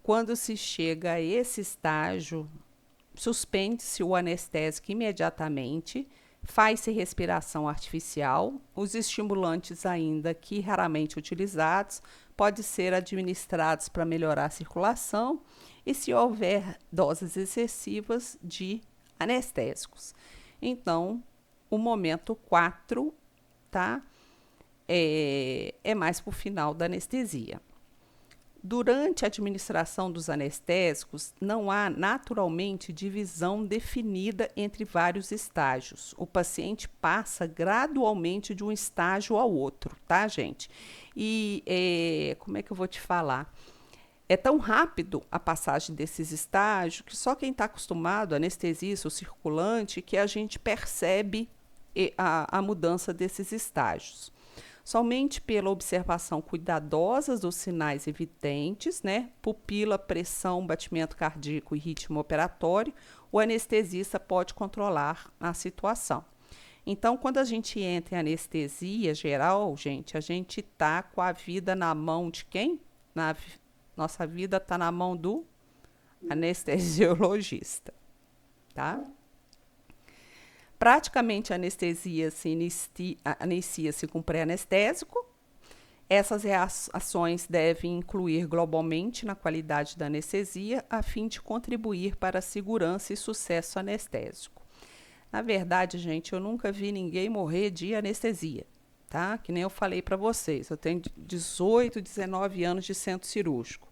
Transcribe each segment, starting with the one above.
Quando se chega a esse estágio, suspende-se o anestésico imediatamente, faz-se respiração artificial, os estimulantes ainda que raramente utilizados podem ser administrados para melhorar a circulação e se houver doses excessivas de anestésicos. Então, o momento 4, tá? É mais para o final da anestesia. Durante a administração dos anestésicos, não há naturalmente divisão definida entre vários estágios. O paciente passa gradualmente de um estágio ao outro, tá, gente? E como é que eu vou te falar? É tão rápido a passagem desses estágios que só quem está acostumado, anestesista, o circulante, que a gente percebe a mudança desses estágios. Somente pela observação cuidadosa dos sinais evidentes, né? Pupila, pressão, batimento cardíaco e ritmo operatório, o anestesista pode controlar a situação. Então, quando a gente entra em anestesia geral, gente, a gente tá com a vida na mão de quem? Nossa vida está na mão do anestesiologista, tá? Praticamente a anestesia se inicia-se com pré-anestésico. Essas ações devem incluir globalmente na qualidade da anestesia, a fim de contribuir para a segurança e sucesso anestésico. Na verdade, gente, eu nunca vi ninguém morrer de anestesia, tá? Que nem eu falei para vocês, eu tenho 18, 19 anos de centro cirúrgico.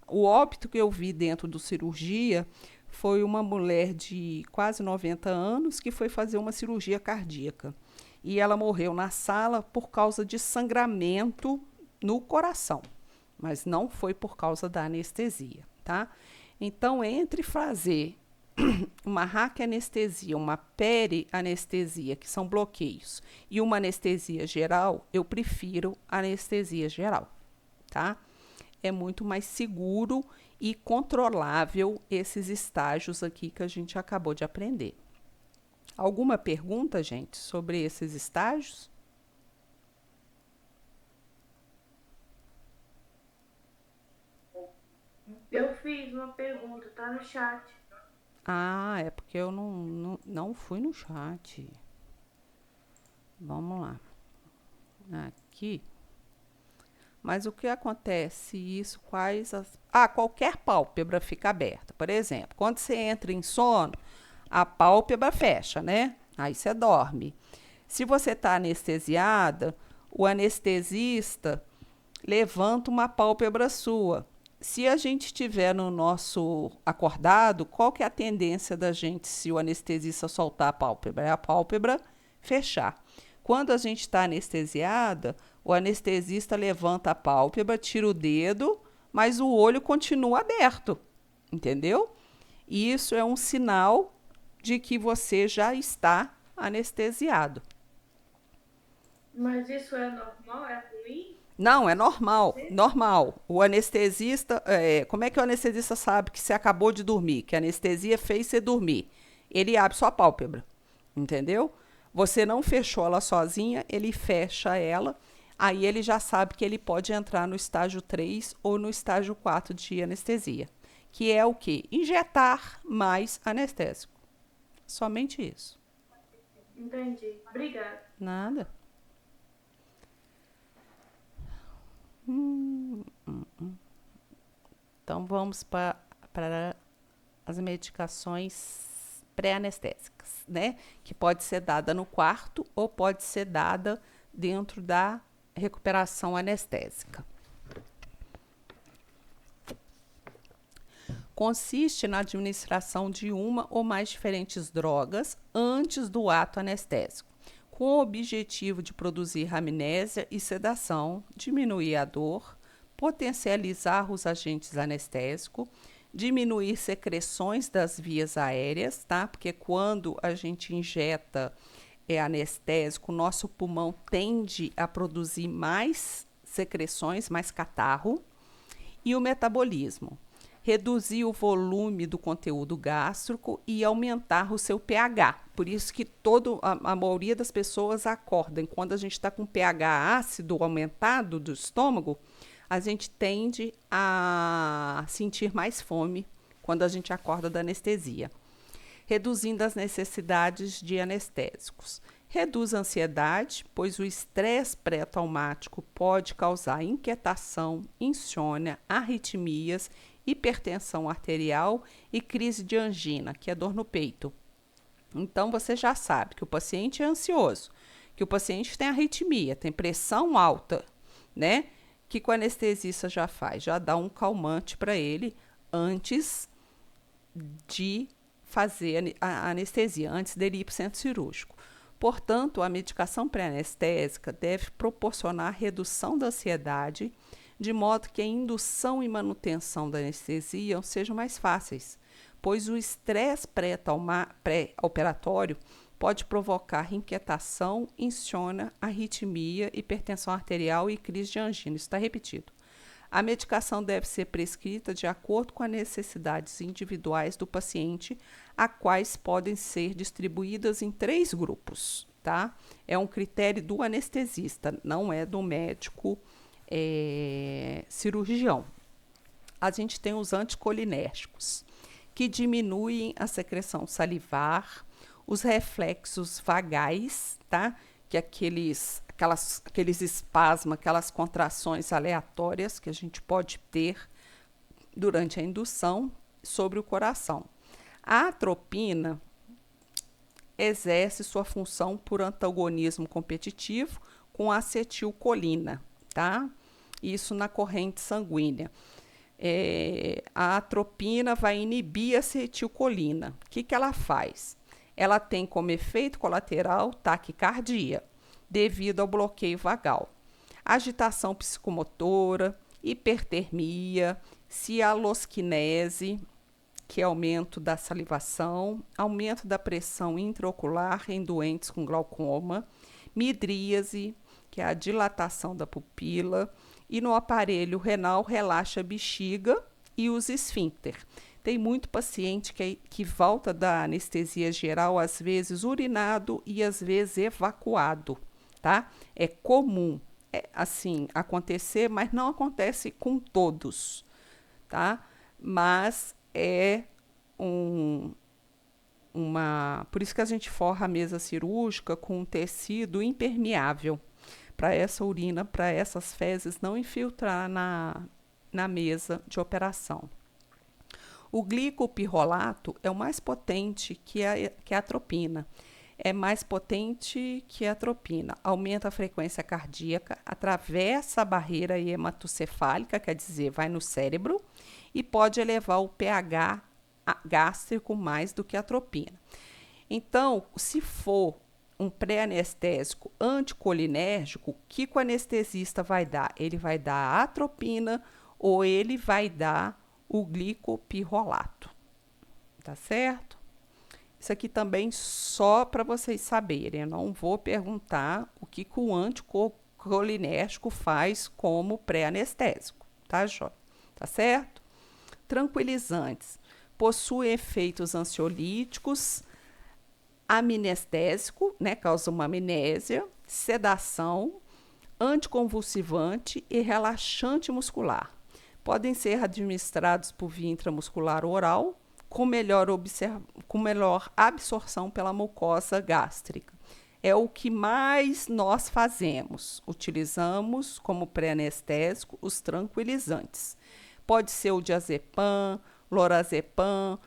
O óbito que eu vi dentro do cirurgia foi uma mulher de quase 90 anos que foi fazer uma cirurgia cardíaca. E ela morreu na sala por causa de sangramento no coração, mas não foi por causa da anestesia, tá? Então, entre fazer uma raquianestesia, uma perianestesia, que são bloqueios, e uma anestesia geral, eu prefiro anestesia geral, tá? É muito mais seguro e controlável esses estágios aqui que a gente acabou de aprender. Alguma pergunta, gente, sobre esses estágios? Eu fiz uma pergunta, tá no chat. Ah, é porque eu não fui no chat. Vamos lá. Aqui. Mas o que acontece isso? Qualquer pálpebra fica aberta. Por exemplo, quando você entra em sono, a pálpebra fecha, né? Aí você dorme. Se você está anestesiada, o anestesista levanta uma pálpebra sua. Se a gente estiver no nosso acordado, qual que é a tendência da gente se o anestesista soltar a pálpebra? É a pálpebra fechar. Quando a gente está anestesiada, o anestesista levanta a pálpebra, tira o dedo, mas o olho continua aberto, entendeu? E isso é um sinal de que você já está anestesiado. Mas isso é normal? É ruim? Não, é normal, Sim. normal. O anestesista, como é que o anestesista sabe que você acabou de dormir? Que a anestesia fez você dormir? Ele abre sua pálpebra, entendeu? Você não fechou ela sozinha, ele fecha ela, aí ele já sabe que ele pode entrar no estágio 3 ou no estágio 4 de anestesia, que é o quê? Injetar mais anestésico. Somente isso. Entendi. Obrigada. Nada. Então vamos para as medicações pré-anestésicas, né? Que pode ser dada no quarto ou pode ser dada dentro da recuperação anestésica. Consiste na administração de uma ou mais diferentes drogas antes do ato anestésico, com o objetivo de produzir amnésia e sedação, diminuir a dor, potencializar os agentes anestésicos, diminuir secreções das vias aéreas, tá? Porque quando a gente injeta anestésico, o nosso pulmão tende a produzir mais secreções, mais catarro, e o metabolismo. Reduzir o volume do conteúdo gástrico e aumentar o seu pH. Por isso que a maioria das pessoas acordam quando a gente está com pH ácido aumentado do estômago, a gente tende a sentir mais fome quando a gente acorda da anestesia, reduzindo as necessidades de anestésicos. Reduz a ansiedade, pois o estresse pré-traumático pode causar inquietação, insônia, arritmias, hipertensão arterial e crise de angina, que é dor no peito. Então você já sabe que o paciente é ansioso, que o paciente tem arritmia, tem pressão alta, né? Que o anestesista já faz? Já dá um calmante para ele antes de fazer a anestesia, antes dele ir para o centro cirúrgico. Portanto, a medicação pré-anestésica deve proporcionar redução da ansiedade, de modo que a indução e manutenção da anestesia sejam mais fáceis, pois o estresse pré-operatório pode provocar inquietação, insônia, arritmia, hipertensão arterial e crise de angina. Isso está repetido. A medicação deve ser prescrita de acordo com as necessidades individuais do paciente, a quais podem ser distribuídas em 3 grupos, tá? É um critério do anestesista, não é do médico cirurgião. A gente tem os anticolinérgicos, que diminuem a secreção salivar, os reflexos vagais, tá? Que aqueles espasmos, aquelas contrações aleatórias que a gente pode ter durante a indução sobre o coração. A atropina exerce sua função por antagonismo competitivo com a acetilcolina, tá? Isso na corrente sanguínea. A atropina vai inibir a acetilcolina. O que ela faz? Ela tem como efeito colateral taquicardia, devido ao bloqueio vagal, agitação psicomotora, hipertermia, cialosquinese, que é aumento da salivação, aumento da pressão intraocular em doentes com glaucoma, midríase, que é a dilatação da pupila, e no aparelho renal relaxa a bexiga e os esfíncter. Tem muito paciente que volta da anestesia geral, às vezes urinado e às vezes evacuado, tá? É comum, assim, acontecer, mas não acontece com todos, tá? Mas por isso que a gente forra a mesa cirúrgica com um tecido impermeável, para essa urina, para essas fezes não infiltrar na mesa de operação. O glicopirrolato é o mais potente que a atropina. É mais potente que a atropina. Aumenta a frequência cardíaca, atravessa a barreira hematocefálica, quer dizer, vai no cérebro, e pode elevar o pH gástrico mais do que a atropina. Então, se for um pré-anestésico anticolinérgico, o que o anestesista vai dar? Ele vai dar a atropina ou ele vai dar o glicopirrolato, tá certo? Isso aqui também só para vocês saberem, eu não vou perguntar o que o anticolinérgico faz como pré-anestésico, tá, Jó? Tá certo? Tranquilizantes. Possui efeitos ansiolíticos, amnestésico, né, causa uma amnésia, sedação, anticonvulsivante e relaxante muscular. Podem ser administrados por via intramuscular oral, com melhor absorção pela mucosa gástrica. É o que mais nós fazemos. Utilizamos como pré-anestésico os tranquilizantes. Pode ser o diazepam, lorazepam,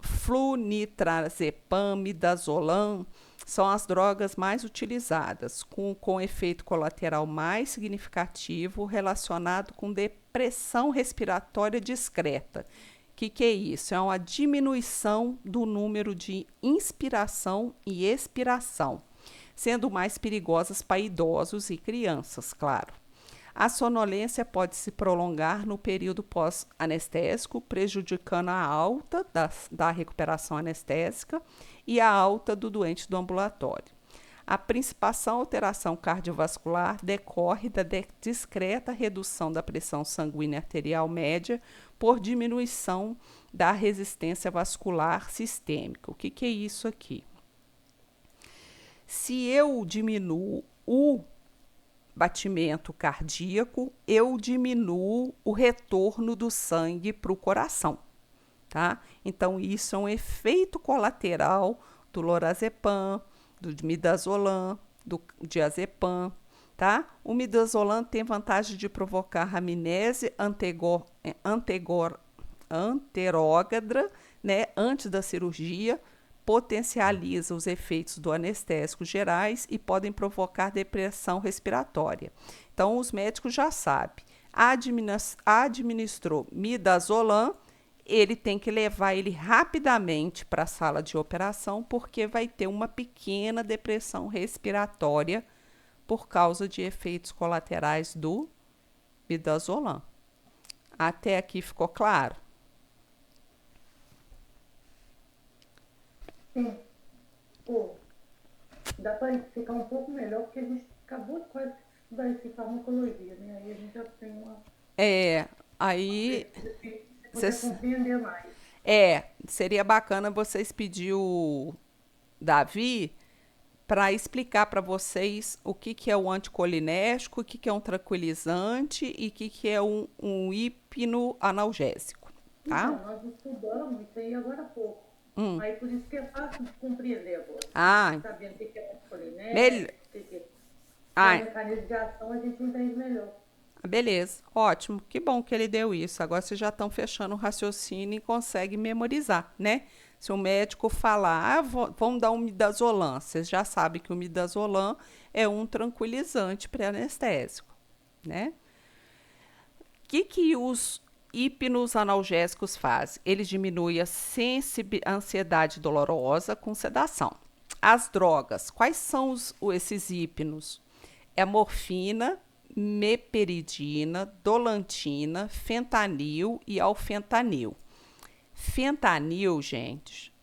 flunitrazepam, midazolam, são as drogas mais utilizadas, com efeito colateral mais significativo relacionado com depressão respiratória discreta. O que é isso? É uma diminuição do número de inspiração e expiração, sendo mais perigosas para idosos e crianças, claro. A sonolência pode se prolongar no período pós-anestésico, prejudicando a alta da recuperação anestésica e a alta do doente do ambulatório. A principal alteração cardiovascular decorre da discreta redução da pressão sanguínea arterial média por diminuição da resistência vascular sistêmica. O que é isso aqui? Se eu diminuo o batimento cardíaco, eu diminuo o retorno do sangue para o coração, tá? Então, isso é um efeito colateral do lorazepam, do midazolam, do diazepam, tá? O midazolam tem vantagem de provocar amnésia anterógrada, né, antes da cirurgia, potencializa os efeitos do anestésico gerais e podem provocar depressão respiratória. Então, os médicos já sabem. Administrou midazolam, ele tem que levar ele rapidamente para a sala de operação, porque vai ter uma pequena depressão respiratória por causa de efeitos colaterais do midazolam. Até aqui ficou claro? Sim. Pô, dá para ficar um pouco melhor, porque a gente acabou quase de estudar isso em farmacologia, né? Aí a gente já tem uma. Aí Se puder cês- compreender mais. seria bacana vocês pedir o Davi para explicar para vocês o que, que é o anticolinérgico, o que, que é um tranquilizante e o que, que é um hipnoanalgésico, tá? Então, nós estudamos isso aí agora há pouco. Hum. Aí por isso que é fácil de compreender agora. Ah, Sabendo o que é Mel... polinésia, o ah, mecanismo de ação, a gente entende melhor. beleza, ótimo. Que bom que ele deu isso. Agora vocês já estão fechando o raciocínio e conseguem memorizar, né? Se o médico falar, vamos dar um midazolam, vocês já sabem que o midazolam é um tranquilizante pré-anestésico, né? O que os hipnoanalgésicos fazem? Eles diminuem a ansiedade dolorosa com sedação. As drogas, quais são esses hipnos? É morfina, meperidina, dolantina, fentanil e alfentanil. Fentanil, gente,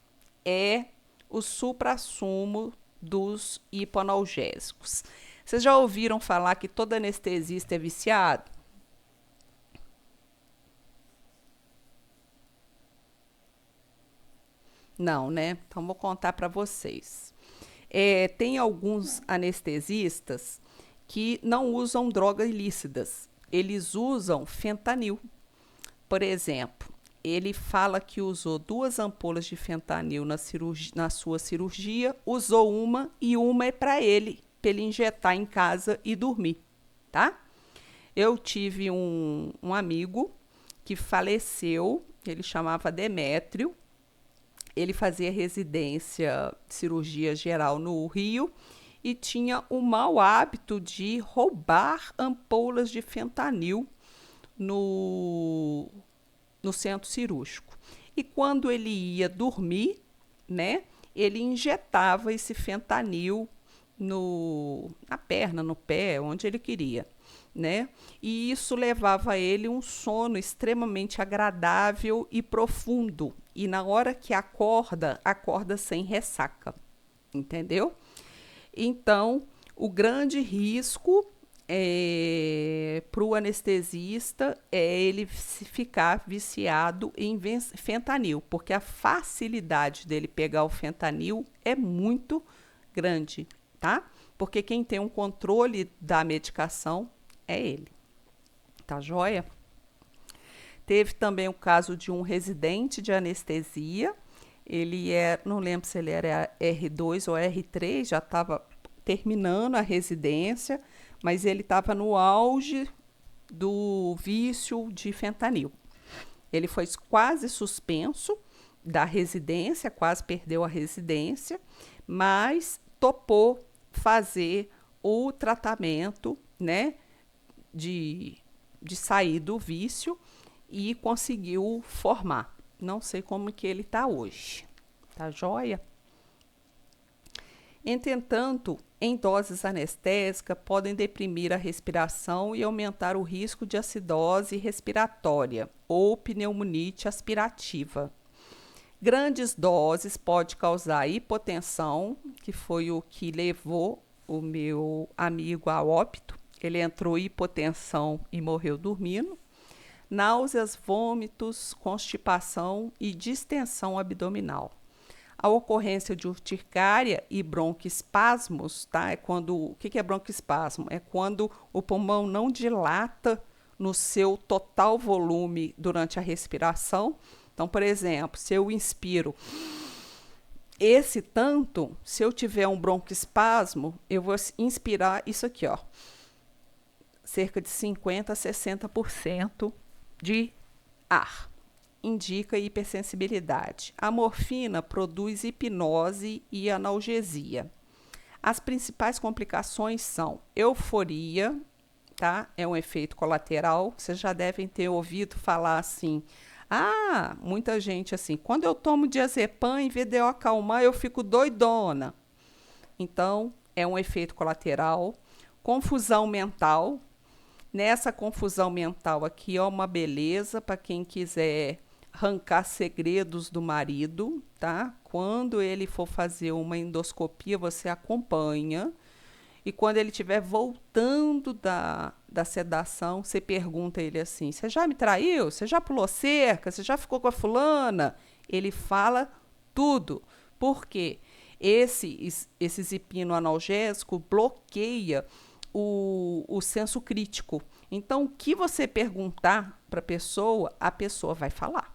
é o suprassumo dos hipoanalgésicos. Vocês já ouviram falar que todo anestesista é viciado? Não, né? Então vou contar para vocês. Tem alguns anestesistas que não usam drogas ilícitas. Eles usam fentanil. Por exemplo, ele fala que usou 2 ampolas de fentanil na sua cirurgia, usou uma e uma é para ele injetar em casa e dormir, tá? Eu tive um amigo que faleceu, ele chamava Demétrio, ele fazia residência de cirurgia geral no Rio e tinha o mau hábito de roubar ampolas de fentanil no, no centro cirúrgico. E quando ele ia dormir, né, ele injetava esse fentanil na perna, no pé, onde ele queria, né? E isso levava a ele um sono extremamente agradável e profundo. E na hora que acorda sem ressaca, entendeu? Então, o grande risco para o anestesista é ele ficar viciado em fentanil, porque a facilidade dele pegar o fentanil é muito grande, tá? Porque quem tem um controle da medicação é ele, tá joia? Teve também o caso de um residente de anestesia, não lembro se ele era R2 ou R3, já estava terminando a residência, mas ele estava no auge do vício de fentanil. Ele foi quase suspenso da residência, quase perdeu a residência, mas topou fazer o tratamento, né, de sair do vício e conseguiu formar. Não sei como que ele está hoje. Tá joia? Entretanto, em doses anestésicas, podem deprimir a respiração e aumentar o risco de acidose respiratória ou pneumonite aspirativa. Grandes doses pode causar hipotensão, que foi o que levou o meu amigo a óbito. Ele entrou em hipotensão e morreu dormindo. Náuseas, vômitos, constipação e distensão abdominal. A ocorrência de urticária e broncoespasmos, tá? O que é broncoespasmo? É quando o pulmão não dilata no seu total volume durante a respiração. Então, por exemplo, se eu inspiro esse tanto, se eu tiver um broncoespasmo, eu vou inspirar isso aqui, ó, cerca de 50 a 60% de ar. Indica hipersensibilidade. A morfina produz hipnose e analgesia. As principais complicações são euforia, tá? É um efeito colateral. Vocês já devem ter ouvido falar assim: ah, muita gente assim, quando eu tomo diazepam, em vez de eu acalmar, eu fico doidona. Então, é um efeito colateral. Confusão mental. Nessa confusão mental aqui, ó, uma beleza para quem quiser arrancar segredos do marido, tá? Quando ele for fazer uma endoscopia, você acompanha. E quando ele estiver voltando da sedação, você pergunta a ele assim: você já me traiu? Você já pulou cerca? Você já ficou com a fulana? Ele fala tudo. Por quê? Esses hipnoanalgésicos bloqueia o senso crítico. Então, o que você perguntar para a pessoa vai falar.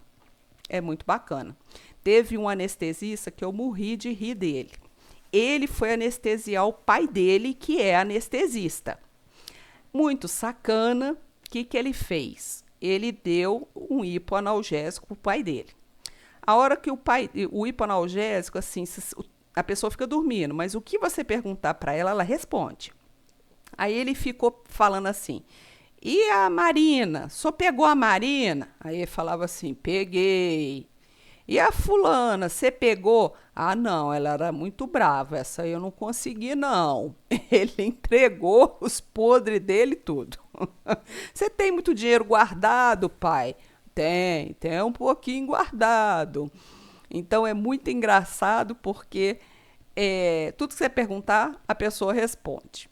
É muito bacana. Teve um anestesista que eu morri de rir dele. Ele foi anestesiar o pai dele, que é anestesista. Muito sacana. O que ele fez? Ele deu um hipoanalgésico pro pai dele. A hora que o hipoanalgésico, assim, a pessoa fica dormindo, mas o que você perguntar para ela, ela responde. Aí ele ficou falando assim: e a Marina? Só pegou a Marina? Aí ele falava assim: peguei. E a fulana, você pegou? Ah, não, ela era muito brava, essa aí eu não consegui, não. Ele entregou os podres dele tudo. Você tem muito dinheiro guardado, pai? Tem um pouquinho guardado. Então é muito engraçado porque tudo que você perguntar, a pessoa responde.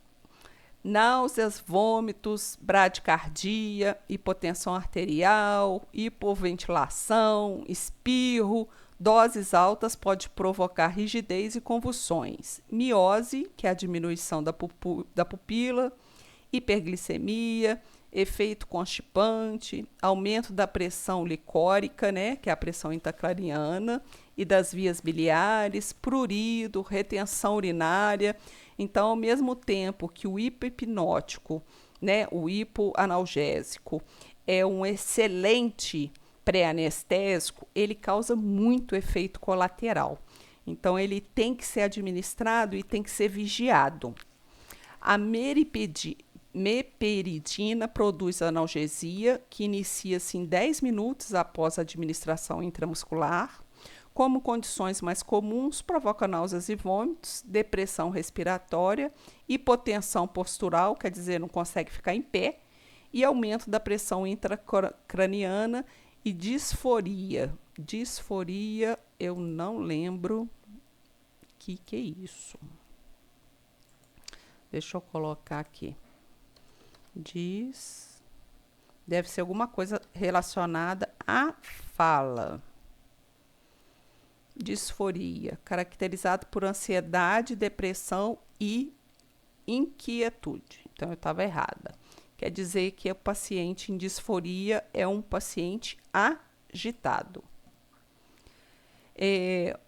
Náuseas, vômitos, bradicardia, hipotensão arterial, hipoventilação, espirro, doses altas pode provocar rigidez e convulsões. Miose, que é a diminuição da pupila, hiperglicemia, efeito constipante, aumento da pressão licórica, né, que é a pressão intracraniana, e das vias biliares, prurido, retenção urinária. Então, ao mesmo tempo que o hipohipnótico, né, o hipoanalgésico, é um excelente pré-anestésico, ele causa muito efeito colateral. Então, ele tem que ser administrado e tem que ser vigiado. A meperidina produz analgesia, que inicia-se em 10 minutos após a administração intramuscular. Como condições mais comuns, provoca náuseas e vômitos, depressão respiratória, hipotensão postural, quer dizer, não consegue ficar em pé, e aumento da pressão intracraniana e disforia. Disforia, eu não lembro o que é isso. Deixa eu colocar aqui. Deve ser alguma coisa relacionada à fala. Disforia, caracterizado por ansiedade, depressão e inquietude. Então, eu estava errada. Quer dizer que o paciente em disforia é um paciente agitado.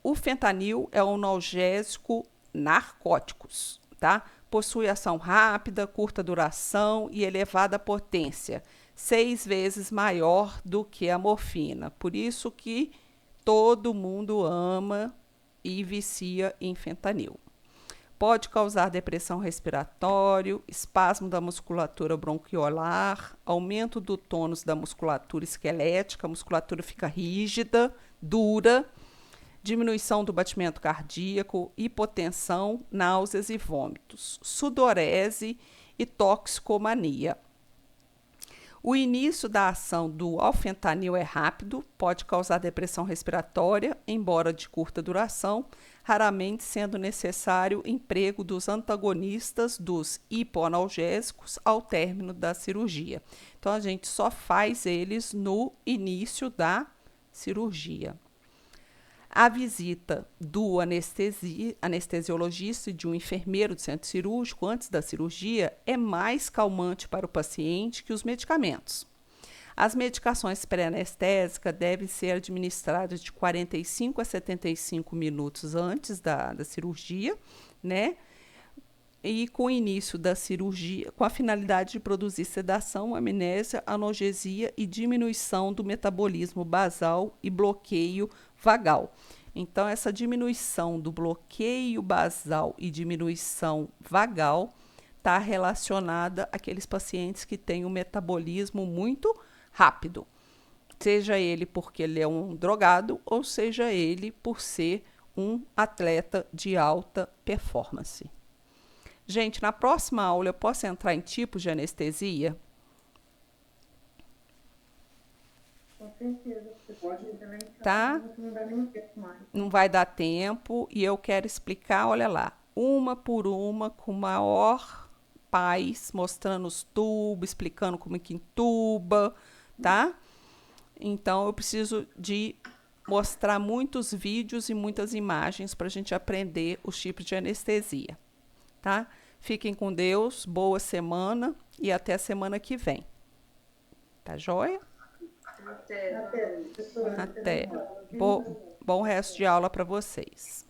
O fentanil é um analgésico narcóticos, tá? Possui ação rápida, curta duração e elevada potência, 6 vezes maior do que a morfina. Por isso que todo mundo ama e vicia em fentanil. Pode causar depressão respiratória, espasmo da musculatura bronquiolar, aumento do tônus da musculatura esquelética, a musculatura fica rígida, dura, diminuição do batimento cardíaco, hipotensão, náuseas e vômitos, sudorese e toxicomania. O início da ação do alfentanil é rápido, pode causar depressão respiratória, embora de curta duração, raramente sendo necessário emprego dos antagonistas dos hipoanalgésicos ao término da cirurgia. Então, a gente só faz eles no início da cirurgia. A visita do anestesiologista e de um enfermeiro do centro cirúrgico antes da cirurgia é mais calmante para o paciente que os medicamentos. As medicações pré-anestésicas devem ser administradas de 45 a 75 minutos antes da cirurgia, né? E com o início da cirurgia, com a finalidade de produzir sedação, amnésia, analgesia e diminuição do metabolismo basal e bloqueio vagal. Então, essa diminuição do bloqueio basal e diminuição vagal está relacionada àqueles pacientes que têm um metabolismo muito rápido, seja ele porque ele é um drogado ou seja ele por ser um atleta de alta performance. Gente, na próxima aula eu posso entrar em tipos de anestesia? Com certeza, você pode também. Tá? Não dá nenhum tempo mais. Não vai dar tempo e eu quero explicar, olha lá, uma por uma, com maior paz, mostrando os tubos, explicando como é que entuba, tá? Então, eu preciso de mostrar muitos vídeos e muitas imagens para a gente aprender os tipos de anestesia, tá? Fiquem com Deus, boa semana e até a semana que vem. Tá joia? Até, professora. Até. Bom resto de aula para vocês.